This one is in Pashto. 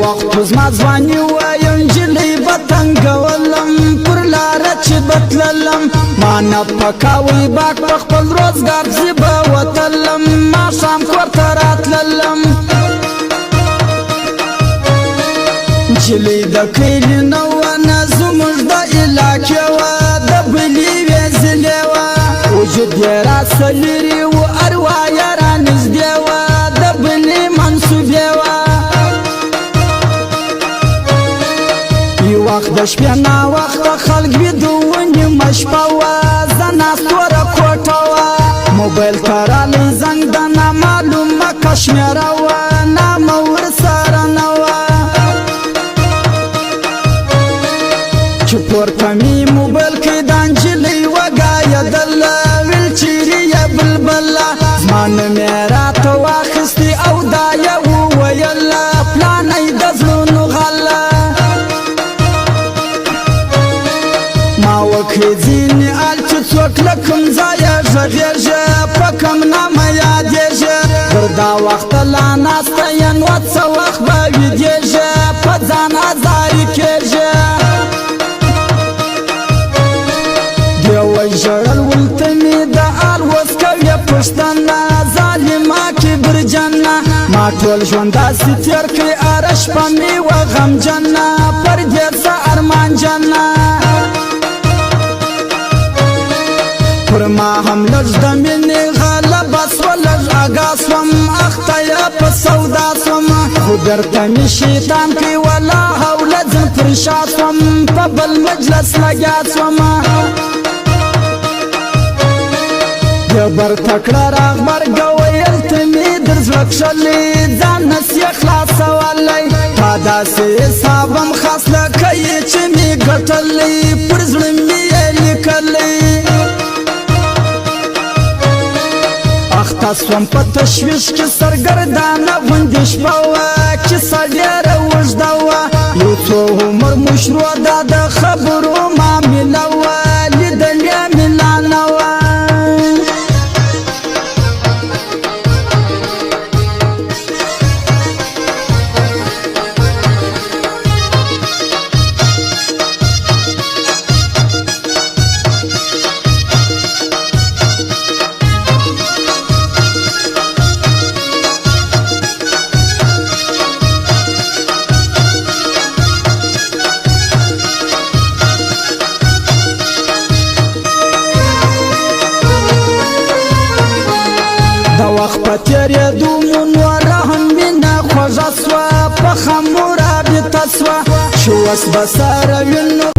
وخت زما ځواني وایه نجلۍ به تنګولم پر لاره چې به تللم ما نه پکاوی باک په خپل روزګار زه به وتلم ماښام کور ته راتللم نجلۍ د کلي نه وه نه زموږ د علاقې وه د بلې وې ضلع وه وجود یې راسه لرې و اروا یې رانږدې وه د بلې منصوبې وه وخت د شپې ناوخته خلک ویده وه نیمه شپه وه زه ناست وره کوټه وه موبایل ته رالی زنګ د نامعلومه کشمیره وه نامه ورسره نه وه چې پورته مې موبایل کې د نجلۍ وګایېدله ویل چیرې یې بلبله زما نوم یې راته واخیستې او دا یې وویله پلانی د زړونو غله ما وکړې ځینې ال چې څوک له کوم ځایه غږېږي په کوم نامه یادېږي تر دا وخته لا ناسته یم نو څه وخت به ویدېږي په ځان ازارې کېږي دې وژړل ولته مې د آل اوس کوې پوښتنه ظالمه کبرجنه ما ټول ژوند داسې تېر کړې هره شپه مې وه غمجنه پر دې څه ارمانجنه پر ما هم لږ د مینې غلبه سوه لږ اګا سوم اخته یې په سودا سوم خو درته مې شیطان کړي ولا حوله ځم پر شا سوم په بل مجلس لګیا سوم جبر تکړه راغبرګه ویل ته مې در زړه کښلې ځان نسې خلاصولی تا داسې حسابم خاص لکه یې چې مې ګټلی پر زړه مې یې لیکلی اخته سوم په تشویش کې سرګردانه غوندې شپه وه کیسه ډېره اوږده وه یو څو عمر مشروع دا د خبرو معامله وه لیدلې مې لا نه وه وخت په تېرېدو مو نوره هم مینه خوږه سوه پخه مو رابطه سوه چې اوس به سره وینو